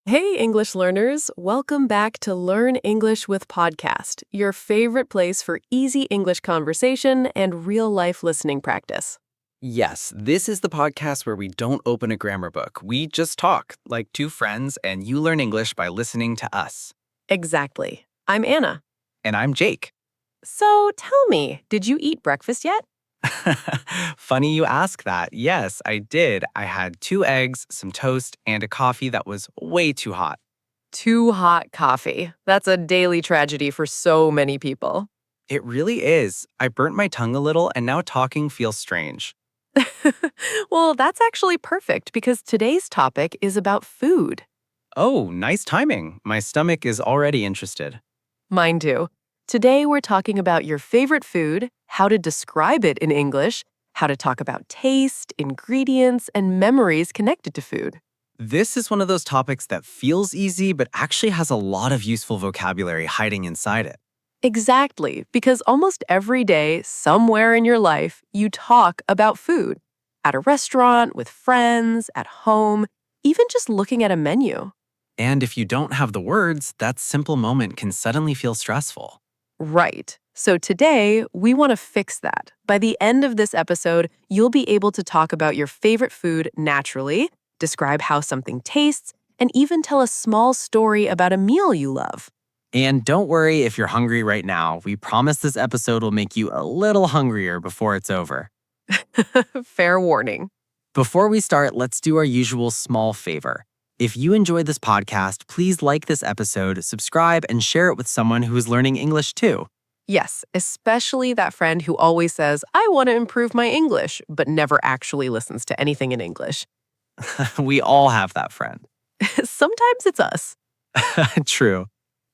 Hey, English learners. Welcome back to Learn English with Podcast, your favorite place for easy English conversation and real-life listening practice. Yes, this is the podcast where we don't open a grammar book. We just talk like two friends, and you learn English by listening to us. Exactly. I'm Anna. And I'm Jake. So tell me, did you eat breakfast yet? Funny you ask that. Yes, I did. I had 2 eggs, some toast, and a coffee that was way too hot. Too hot coffee. That's a daily tragedy for so many people. It really is. I burnt my tongue a little, and now talking feels strange. Well, that's actually perfect because today's topic is about food. Oh, nice timing. My stomach is already interested. Mine too. Today we're talking about your favorite food, how to describe it in English, how to talk about taste, ingredients, and memories connected to food. This is one of those topics that feels easy, but actually has a lot of useful vocabulary hiding inside it. Exactly, because almost every day, somewhere in your life, you talk about food. At a restaurant, with friends, at home, even just looking at a menu. And if you don't have the words, that simple moment can suddenly feel stressful. Right. So today, we want to fix that. By the end of this episode, you'll be able to talk about your favorite food naturally, describe how something tastes, and even tell a small story about a meal you love. And don't worry if you're hungry right now. We promise this episode will make you a little hungrier before it's over. Fair warning. Before we start, let's do our usual small favor. If you enjoyed this podcast, please like this episode, subscribe, and share it with someone who is learning English too. Yes, especially that friend who always says, I want to improve my English, but never actually listens to anything in English. We all have that friend. Sometimes it's us. True.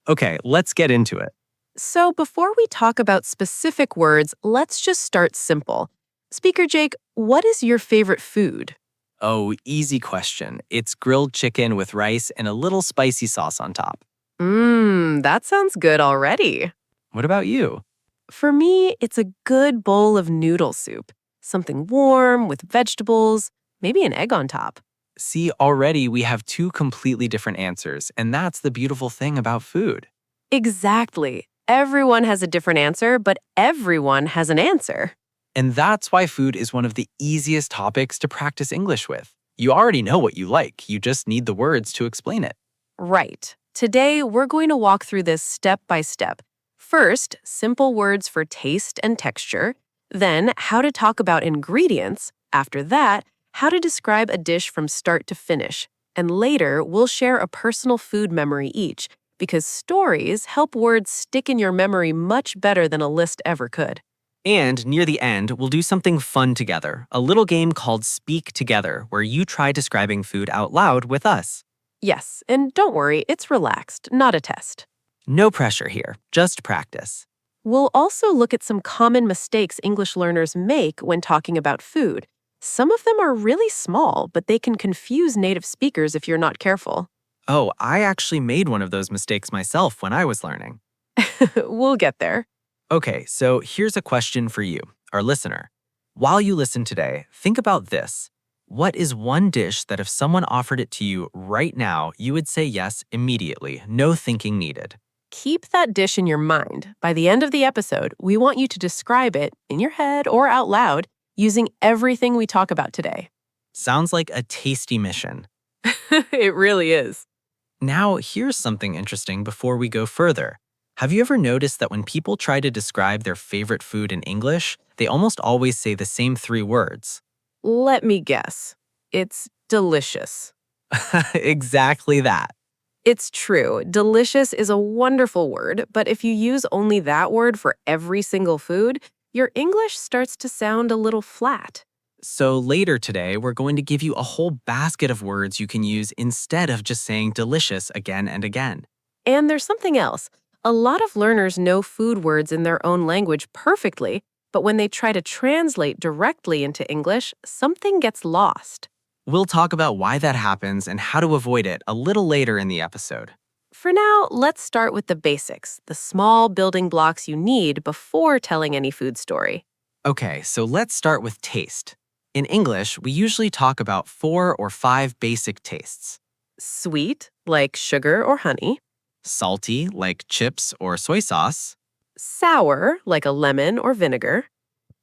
Okay, let's get into it. So before we talk about specific words, let's just start simple. Speaker Jake, what is your favorite food? Oh, easy question. It's grilled chicken with rice and a little spicy sauce on top. That sounds good already. What about you? For me, it's a good bowl of noodle soup. Something warm with vegetables, maybe an egg on top. See, already we have two completely different answers, and that's the beautiful thing about food. Exactly. Everyone has a different answer, but everyone has an answer. And that's why food is one of the easiest topics to practice English with. You already know what you like, you just need the words to explain it. Right. Today, we're going to walk through this step by step. First, simple words for taste and texture. Then, how to talk about ingredients. After that, how to describe a dish from start to finish. And later, we'll share a personal food memory each, because stories help words stick in your memory much better than a list ever could. And near the end, we'll do something fun together, a little game called Speak Together, where you try describing food out loud with us. Yes, and don't worry, it's relaxed, not a test. No pressure here, just practice. We'll also look at some common mistakes English learners make when talking about food. Some of them are really small, but they can confuse native speakers if you're not careful. Oh, I actually made one of those mistakes myself when I was learning. We'll get there. Okay, so here's a question for you, our listener. While you listen today, think about this. What is one dish that if someone offered it to you right now, you would say yes immediately, no thinking needed? Keep that dish in your mind. By the end of the episode, we want you to describe it, in your head or out loud, using everything we talk about today. Sounds like a tasty mission. It really is. Now, here's something interesting before we go further. Have you ever noticed that when people try to describe their favorite food in English, they almost always say the same 3 words? Let me guess. It's delicious. Exactly that. It's true. Delicious is a wonderful word, but if you use only that word for every single food, your English starts to sound a little flat. So later today, we're going to give you a whole basket of words you can use instead of just saying delicious again and again. And there's something else. A lot of learners know food words in their own language perfectly, but when they try to translate directly into English, something gets lost. We'll talk about why that happens and how to avoid it a little later in the episode. For now, let's start with the basics, the small building blocks you need before telling any food story. Okay, so let's start with taste. In English, we usually talk about 4 or 5 basic tastes. Sweet, like sugar or honey. Salty, like chips or soy sauce. Sour, like a lemon or vinegar.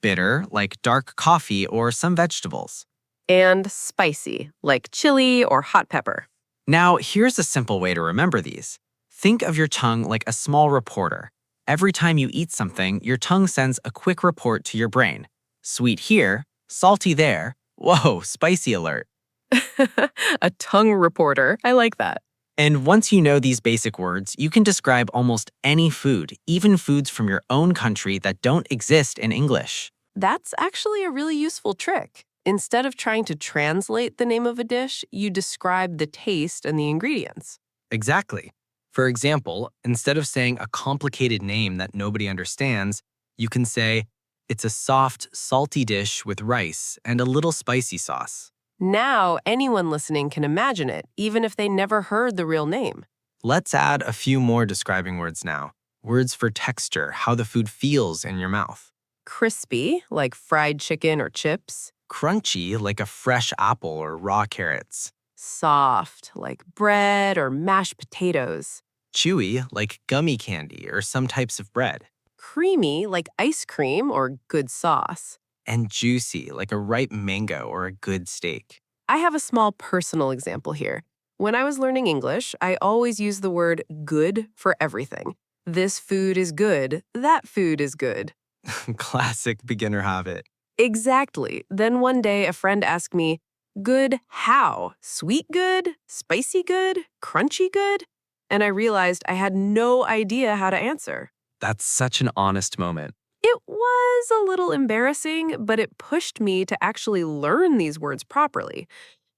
Bitter, like dark coffee or some vegetables. And spicy, like chili or hot pepper. Now, here's a simple way to remember these. Think of your tongue like a small reporter. Every time you eat something, your tongue sends a quick report to your brain. Sweet here, salty there. Whoa, spicy alert. A tongue reporter. I like that. And once you know these basic words, you can describe almost any food, even foods from your own country that don't exist in English. That's actually a really useful trick. Instead of trying to translate the name of a dish, you describe the taste and the ingredients. Exactly. For example, instead of saying a complicated name that nobody understands, you can say, it's a soft, salty dish with rice and a little spicy sauce. Now, anyone listening can imagine it, even if they never heard the real name. Let's add a few more describing words now. Words for texture, how the food feels in your mouth. Crispy, like fried chicken or chips. Crunchy, like a fresh apple or raw carrots. Soft, like bread or mashed potatoes. Chewy, like gummy candy or some types of bread. Creamy, like ice cream or good sauce. And juicy, like a ripe mango or a good steak. I have a small personal example here. When I was learning English, I always used the word good for everything. This food is good. That food is good. Classic beginner habit. Exactly. Then one day a friend asked me, good how? Sweet good? Spicy good? Crunchy good? And I realized I had no idea how to answer. That's such an honest moment. It was a little embarrassing, but it pushed me to actually learn these words properly.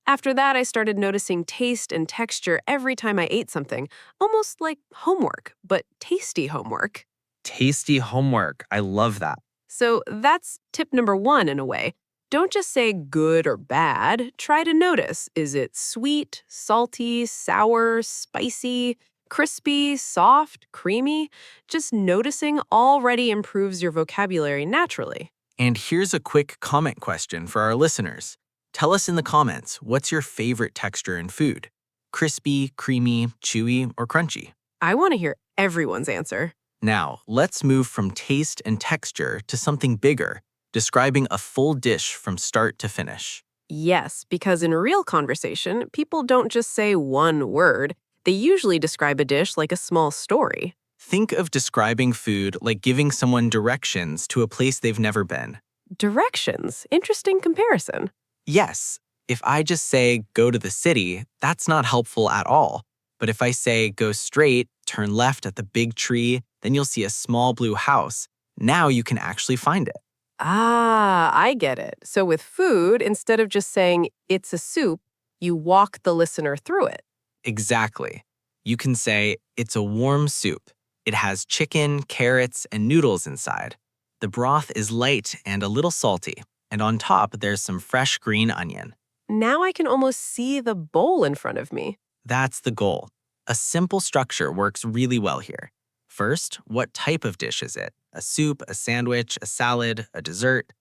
After that, I started noticing taste and texture every time I ate something, almost like homework, but tasty homework. Tasty homework. I love that. So that's tip number 1 in a way. Don't just say good or bad. Try to notice, is it sweet, salty, sour, spicy, crispy, soft, creamy? Just noticing already improves your vocabulary naturally. And here's a quick comment question for our listeners. Tell us in the comments, what's your favorite texture in food? Crispy, creamy, chewy, or crunchy? I want to hear everyone's answer. Now, let's move from taste and texture to something bigger, describing a full dish from start to finish. Yes, because in real conversation, people don't just say one word. They usually describe a dish like a small story. Think of describing food like giving someone directions to a place they've never been. Directions. Interesting comparison. Yes, if I just say go to the city, that's not helpful at all. But if I say go straight, turn left at the big tree, then you'll see a small blue house. Now you can actually find it. Ah, I get it. So with food, instead of just saying it's a soup, you walk the listener through it. Exactly. You can say it's a warm soup. It has chicken, carrots, and noodles inside. The broth is light and a little salty, and on top there's some fresh green onion. Now I can almost see the bowl in front of me. That's the goal. A simple structure works really well here. First, what type of dish is it? A soup, a sandwich, a salad, a dessert?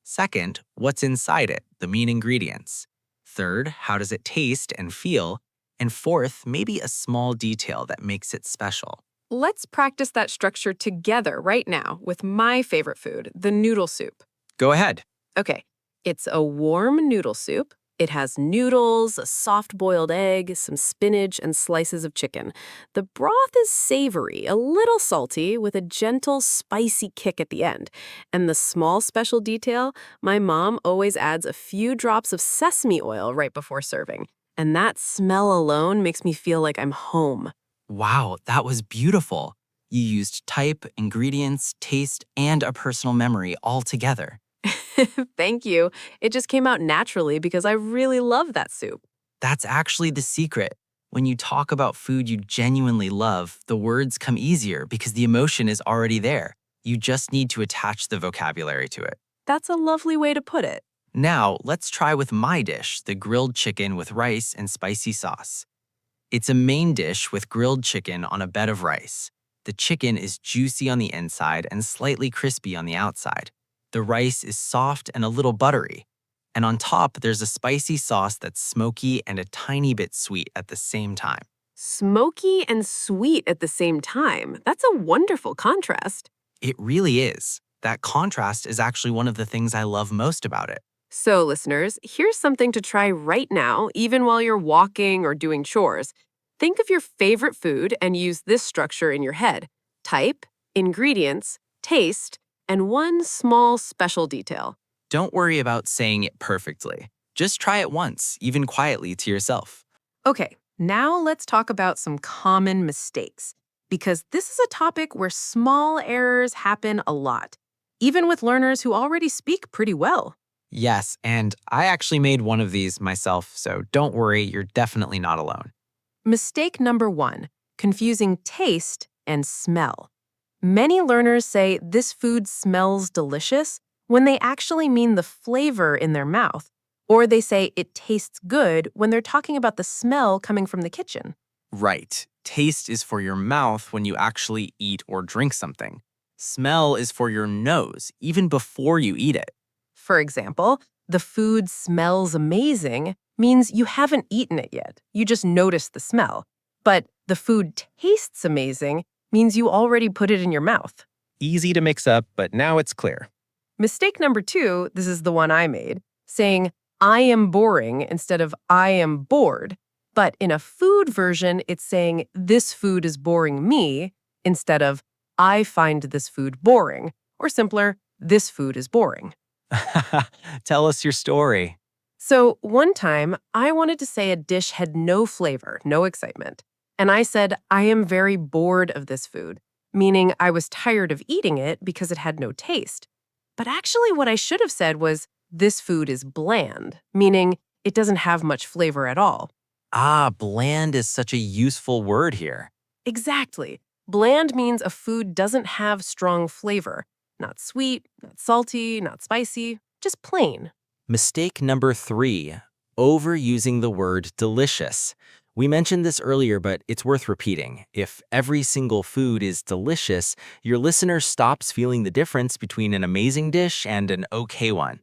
Second, what's inside it, the main ingredients? Third, how does it taste and feel? And fourth, maybe a small detail that makes it special. Let's practice that structure together right now with my favorite food, the noodle soup. Go ahead. Okay, it's a warm noodle soup. It has noodles, a soft-boiled egg, some spinach, and slices of chicken. The broth is savory, a little salty, with a gentle, spicy kick at the end. And the small special detail, my mom always adds a few drops of sesame oil right before serving. And that smell alone makes me feel like I'm home. Wow, that was beautiful. You used type, ingredients, taste, and a personal memory all together. Thank you. It just came out naturally because I really love that soup. That's actually the secret. When you talk about food you genuinely love, the words come easier because the emotion is already there. You just need to attach the vocabulary to it. That's a lovely way to put it. Now, let's try with my dish, the grilled chicken with rice and spicy sauce. It's a main dish with grilled chicken on a bed of rice. The chicken is juicy on the inside and slightly crispy on the outside. The rice is soft and a little buttery. And on top, there's a spicy sauce that's smoky and a tiny bit sweet at the same time. Smoky and sweet at the same time. That's a wonderful contrast. It really is. That contrast is actually one of the things I love most about it. So, listeners, here's something to try right now, even while you're walking or doing chores. Think of your favorite food and use this structure in your head: type, ingredients, taste, and one small special detail. Don't worry about saying it perfectly. Just try it once, even quietly to yourself. Okay, now let's talk about some common mistakes, because this is a topic where small errors happen a lot, even with learners who already speak pretty well. Yes, and I actually made one of these myself, so don't worry, you're definitely not alone. Mistake number 1, confusing taste and smell. Many learners say this food smells delicious when they actually mean the flavor in their mouth, or they say it tastes good when they're talking about the smell coming from the kitchen. Right. Taste is for your mouth when you actually eat or drink something. Smell is for your nose, even before you eat it. For example, the food smells amazing means you haven't eaten it yet. You just notice the smell. But the food tastes amazing means you already put it in your mouth. Easy to mix up, but now it's clear. Mistake number 2, this is the one I made, saying I am boring instead of I am bored. But in a food version, it's saying this food is boring me instead of I find this food boring, or simpler, this food is boring. Tell us your story. So one time, I wanted to say a dish had no flavor, no excitement. And I said, I am very bored of this food, meaning I was tired of eating it because it had no taste. But actually, what I should have said was, this food is bland, meaning it doesn't have much flavor at all. Ah, bland is such a useful word here. Exactly. Bland means a food doesn't have strong flavor. Not sweet, not salty, not spicy, just plain. Mistake number 3, overusing the word delicious. We mentioned this earlier, but it's worth repeating. If every single food is delicious, your listener stops feeling the difference between an amazing dish and an okay one.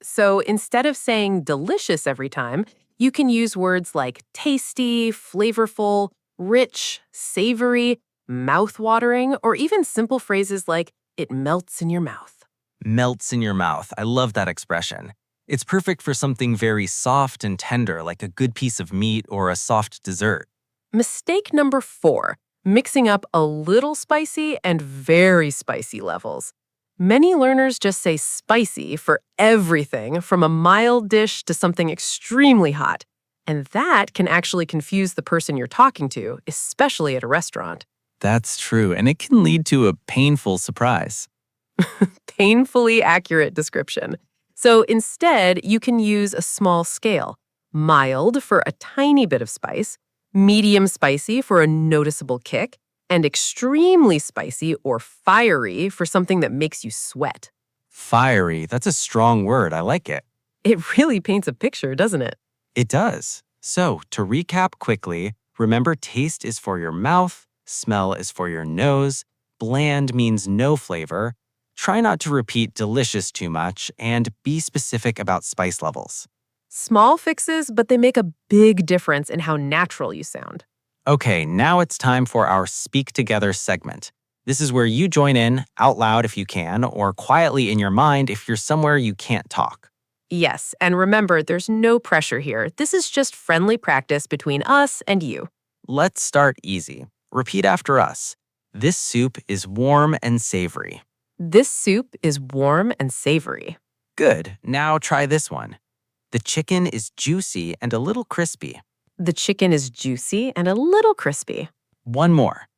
So instead of saying delicious every time, you can use words like tasty, flavorful, rich, savory, mouth-watering, or even simple phrases like it melts in your mouth. Melts in your mouth. I love that expression. It's perfect for something very soft and tender, like a good piece of meat or a soft dessert. Mistake number 4, mixing up a little spicy and very spicy levels. Many learners just say spicy for everything from a mild dish to something extremely hot, and that can actually confuse the person you're talking to, especially at a restaurant. That's true, and it can lead to a painful surprise. Painfully accurate description. So instead, you can use a small scale: mild for a tiny bit of spice, medium spicy for a noticeable kick, and extremely spicy or fiery for something that makes you sweat. Fiery, that's a strong word. I like it. It really paints a picture, doesn't it? It does. So, to recap quickly, remember taste is for your mouth, smell is for your nose, bland means no flavor. Try not to repeat delicious too much, and be specific about spice levels. Small fixes, but they make a big difference in how natural you sound. Okay, now it's time for our Speak Together segment. This is where you join in, out loud if you can, or quietly in your mind if you're somewhere you can't talk. Yes, and remember, there's no pressure here. This is just friendly practice between us and you. Let's start easy. Repeat after us. This soup is warm and savory. This soup is warm and savory. Good. Now try this one. The chicken is juicy and a little crispy. The chicken is juicy and a little crispy. One more.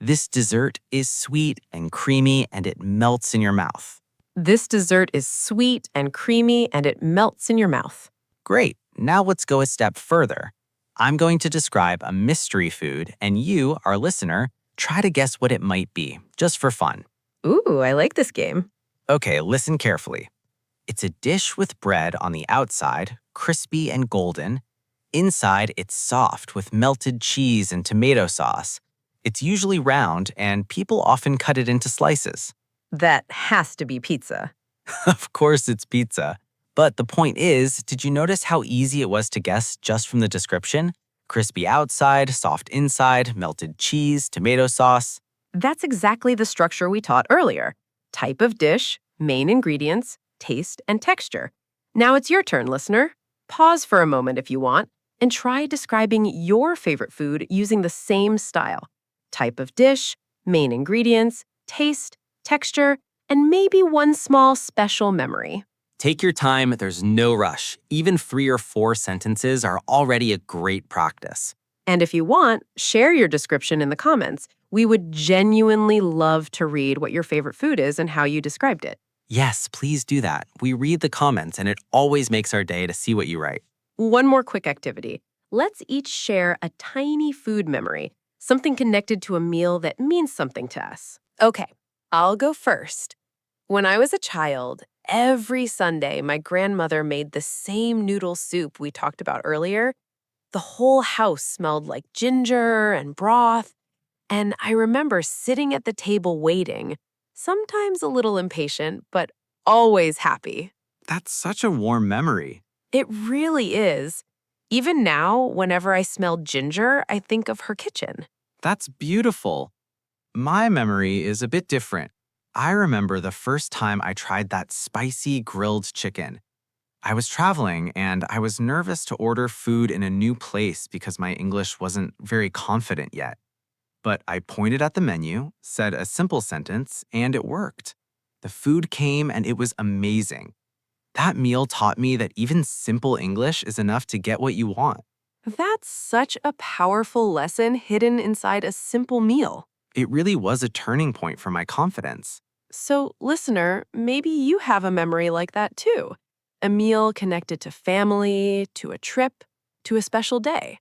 This dessert is sweet and creamy and it melts in your mouth. This dessert is sweet and creamy and it melts in your mouth. Great. Now let's go a step further. I'm going to describe a mystery food and you, our listener, try to guess what it might be, just for fun. Ooh, I like this game. Okay, listen carefully. It's a dish with bread on the outside, crispy and golden. Inside, it's soft with melted cheese and tomato sauce. It's usually round, and people often cut it into slices. That has to be pizza. Of course, it's pizza. But the point is, did you notice how easy it was to guess just from the description? Crispy outside, soft inside, melted cheese, tomato sauce. That's exactly the structure we taught earlier. Type of dish, main ingredients, taste, and texture. Now it's your turn, listener. Pause for a moment if you want, and try describing your favorite food using the same style. Type of dish, main ingredients, taste, texture, and maybe one small special memory. Take your time, there's no rush. Even 3 or 4 sentences are already a great practice. And if you want, share your description in the comments. We would genuinely love to read what your favorite food is and how you described it. Yes, please do that. We read the comments and it always makes our day to see what you write. One more quick activity. Let's each share a tiny food memory, something connected to a meal that means something to us. Okay, I'll go first. When I was a child, every Sunday, my grandmother made the same noodle soup we talked about earlier. The whole house smelled like ginger and broth, and I remember sitting at the table waiting, sometimes a little impatient, but always happy. That's such a warm memory. It really is. Even now, whenever I smell ginger, I think of her kitchen. That's beautiful. My memory is a bit different. I remember the first time I tried that spicy grilled chicken. I was traveling and I was nervous to order food in a new place because my English wasn't very confident yet. But I pointed at the menu, said a simple sentence, and it worked. The food came and it was amazing. That meal taught me that even simple English is enough to get what you want. That's such a powerful lesson hidden inside a simple meal. It really was a turning point for my confidence. So, listener, maybe you have a memory like that too. A meal connected to family, to a trip, to a special day.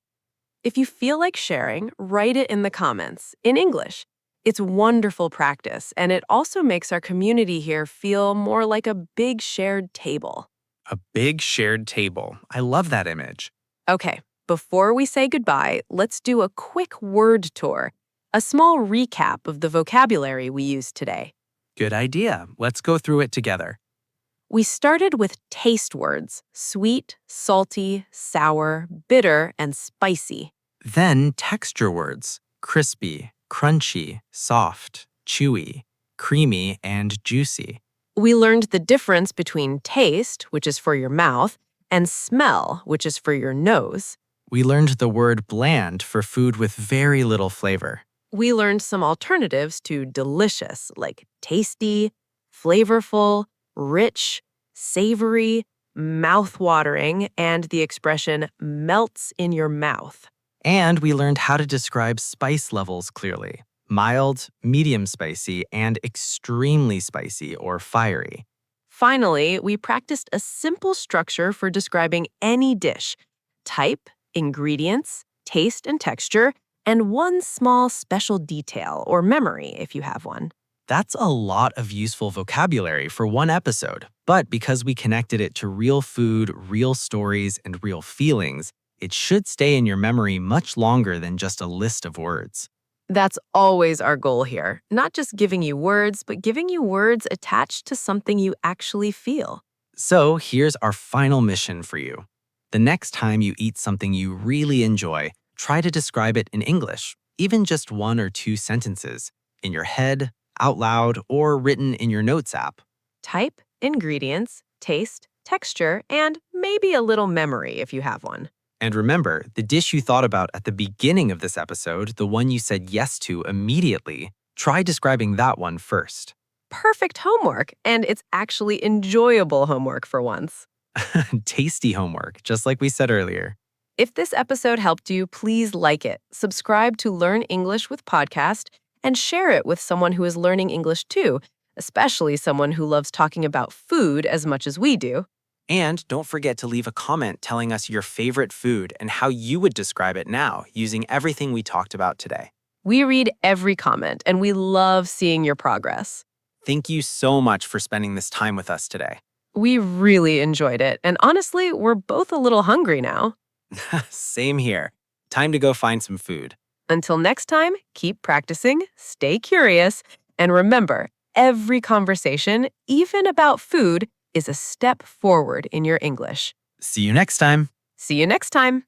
If you feel like sharing, write it in the comments, in English. It's wonderful practice, and it also makes our community here feel more like a big shared table. A big shared table. I love that image. Okay, before we say goodbye, let's do a quick word tour, a small recap of the vocabulary we used today. Good idea. Let's go through it together. We started with taste words: sweet, salty, sour, bitter, and spicy. Then texture words: crispy, crunchy, soft, chewy, creamy, and juicy. We learned the difference between taste, which is for your mouth, and smell, which is for your nose. We learned the word bland for food with very little flavor. We learned some alternatives to delicious, like tasty, flavorful, rich, savory, mouth-watering, and the expression melts in your mouth. And we learned how to describe spice levels clearly: mild, medium spicy, and extremely spicy or fiery. Finally, we practiced a simple structure for describing any dish: type, ingredients, taste and texture, and one small special detail or memory if you have one. That's a lot of useful vocabulary for one episode, but because we connected it to real food, real stories, and real feelings, it should stay in your memory much longer than just a list of words. That's always our goal here, not just giving you words, but giving you words attached to something you actually feel. So here's our final mission for you. The next time you eat something you really enjoy, try to describe it in English, even just 1 or 2 sentences, in your head, out loud, or written in your notes app. Type, ingredients, taste, texture, and maybe a little memory if you have one. And remember, the dish you thought about at the beginning of this episode, the one you said yes to immediately, try describing that one first. Perfect homework, and it's actually enjoyable homework for once. Tasty homework, just like we said earlier. If this episode helped you, please like it, subscribe to Learn English with Podcast, and share it with someone who is learning English too, especially someone who loves talking about food as much as we do. And don't forget to leave a comment telling us your favorite food and how you would describe it now using everything we talked about today. We read every comment, and we love seeing your progress. Thank you so much for spending this time with us today. We really enjoyed it, and honestly, we're both a little hungry now. Same here. Time to go find some food. Until next time, keep practicing, stay curious, and remember, every conversation, even about food, is a step forward in your English. See you next time. See you next time.